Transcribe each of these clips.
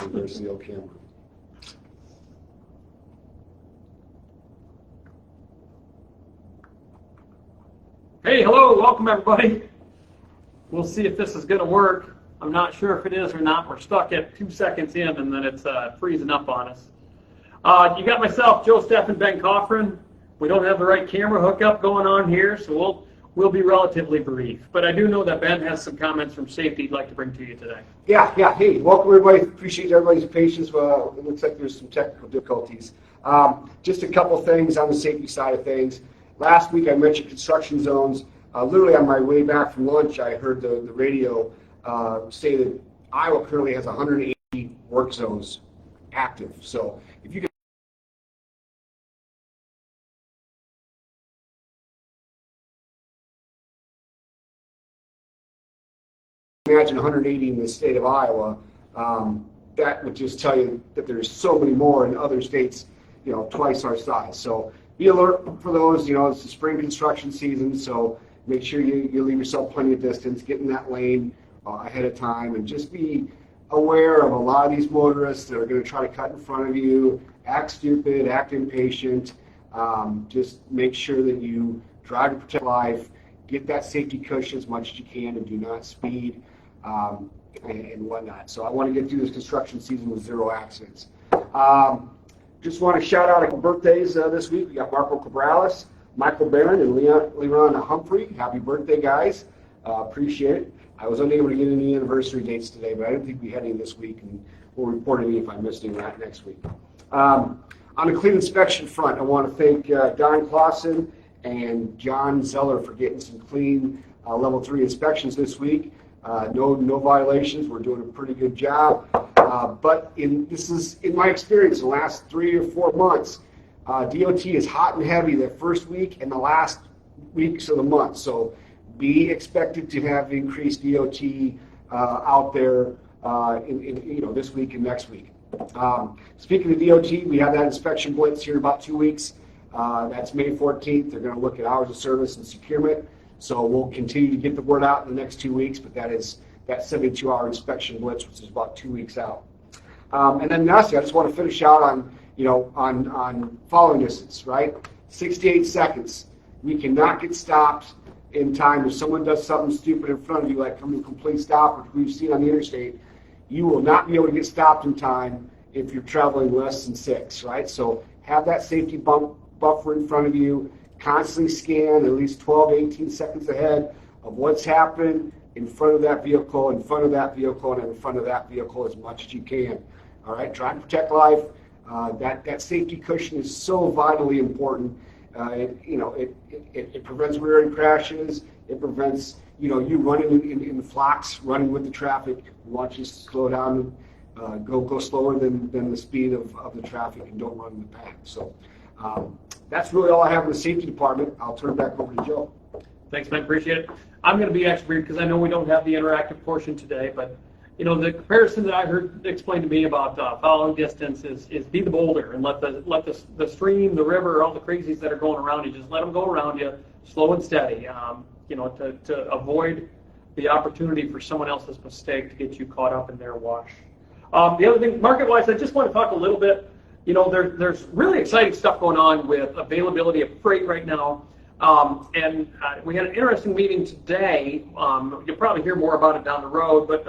Reverse the old camera. Hey, hello, welcome everybody. We'll see if this is going to work. I'm not sure if it is or not. We're stuck at 2 seconds in, and then it's freezing up on us. You got myself, Joe Steffen, Ben Coffrin. We don't have the right camera hookup going on here, so we'll be relatively brief. But I do know that Ben has some comments from safety he'd like to bring to you today. Yeah. Hey, welcome everybody. Appreciate everybody's patience. It looks like there's some technical difficulties. Just a couple things on the safety side of things. Last week I mentioned construction zones. Literally on my way back from lunch, I heard the radio say that Iowa currently has 180 work zones active. So if you can imagine 180 in the state of Iowa, that would just tell you that there's so many more in other states, twice our size. So be alert for those. It's the spring construction season, so make sure you leave yourself plenty of distance, get in that lane ahead of time, and just be aware of a lot of these motorists that are going to try to cut in front of you, act stupid, act impatient. Just make sure that you drive to protect life, get that safety cushion as much as you can, and do not speed and whatnot. So I want to get through this construction season with 0 accidents. Just want to shout out a couple birthdays this week. We got Marco Cabrales, Michael Barron, and Leon Humphrey. Happy birthday, guys. Appreciate it. I was unable to get any anniversary dates today, but I didn't think we had any this week, and we'll report any if I missed any next week. On the clean inspection front, I want to thank Don Clausen and John Zeller for getting some clean level 3 inspections this week. No violations. We're doing a pretty good job. But this is in my experience, the last 3 or 4 months, DOT is hot and heavy the first week and the last weeks of the month. So be expected to have increased DOT out there in this week and next week. Speaking of DOT, we have that inspection blitz here in about 2 weeks. That's May 14th. They're going to look at hours of service and securement. So we'll continue to get the word out in the next 2 weeks, but that is that 72-hour inspection blitz, which is about 2 weeks out. And then lastly, I just want to finish out on following distance, right? 68 seconds. We cannot get stopped in time. If someone does something stupid in front of you, like coming to a complete stop, which we've seen on the interstate, you will not be able to get stopped in time if you're traveling less than 6, right? So have that safety buffer in front of you. Constantly scan at least 12 to 18 seconds ahead of what's happening in front of that vehicle, in front of that vehicle, and in front of that vehicle as much as you can. All right, try to protect life. That safety cushion is so vitally important. It prevents rear-end crashes. It prevents you running in the flocks, running with the traffic. We want you to slow down, go slower than the speed of the traffic, and don't run in the pack. So that's really all I have in the safety department. I'll turn it back over to Joe. Thanks, man. Appreciate it. I'm going to be extra brief because I know we don't have the interactive portion today, but the comparison that I heard explained to me about following distance is be the boulder and let the stream, the river, all the crazies that are going around you, just let them go around you, slow and steady. To avoid the opportunity for someone else's mistake to get you caught up in their wash. The other thing, market-wise, I just want to talk a little bit. There's really exciting stuff going on with availability of freight right now. And we had an interesting meeting today. You'll probably hear more about it down the road, but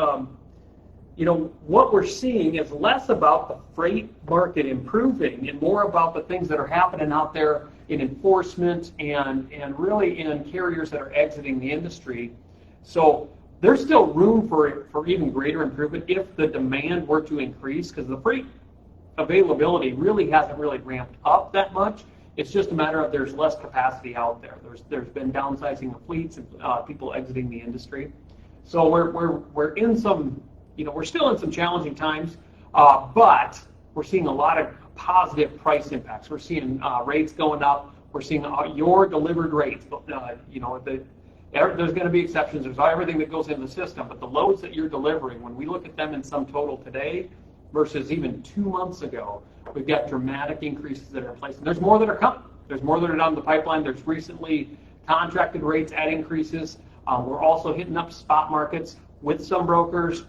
what we're seeing is less about the freight market improving and more about the things that are happening out there in enforcement and really in carriers that are exiting the industry. So there's still room for even greater improvement if the demand were to increase, because the freight availability really hasn't really ramped up that much. It's just a matter of there's less capacity out there. There's been downsizing of fleets and people exiting the industry. So we're in some, we're still in some challenging times, but we're seeing a lot of positive price impacts. We're seeing rates going up. We're seeing your delivered rates. There's going to be exceptions. There's everything that goes into the system, but the loads that you're delivering, when we look at them in sum total today versus even 2 months ago, we've got dramatic increases that are in place. And there's more that are coming. There's more that are down the pipeline. There's recently contracted rates at increases. We're also hitting up spot markets with some brokers,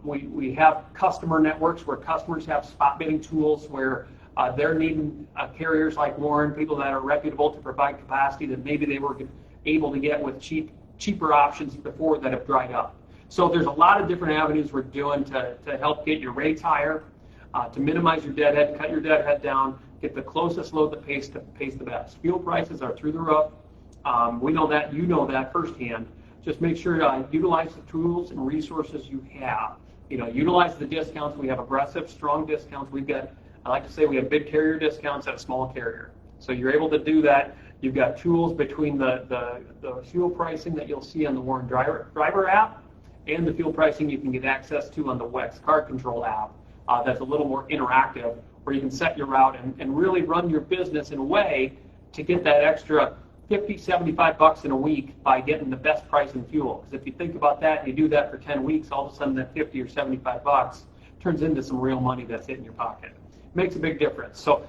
We have customer networks where customers have spot bidding tools where they're needing carriers like Warren, people that are reputable to provide capacity that maybe they were able to get with cheaper options before that have dried up. So there's a lot of different avenues we're doing to help get your rates higher, to minimize your deadhead, cut your deadhead down, get the closest load that pays the best. Fuel prices are through the roof. We know that, you know that firsthand. Just make sure to utilize the tools and resources you have. Utilize the discounts. We have aggressive, strong discounts. I like to say we have big carrier discounts at a small carrier. So you're able to do that. You've got tools between the fuel pricing that you'll see on the Warren Driver app and the fuel pricing you can get access to on the WEX Car Control app. That's a little more interactive, where you can set your route and really run your business in a way to get that extra $50, $75 in a week by getting the best price in fuel. Because if you think about that and you do that for 10 weeks, all of a sudden that $50 or $75 turns into some real money that's hitting your pocket. Makes a big difference. So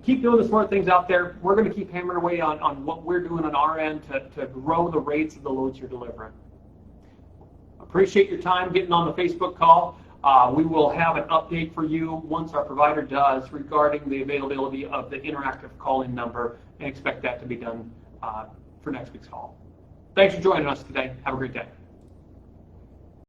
keep doing the smart things out there. We're going to keep hammering away on what we're doing on our end to grow the rates of the loads you're delivering. Appreciate your time getting on the Facebook call. We will have an update for you once our provider does regarding the availability of the interactive call-in number, and expect that to be done for next week's call. Thanks for joining us today. Have a great day.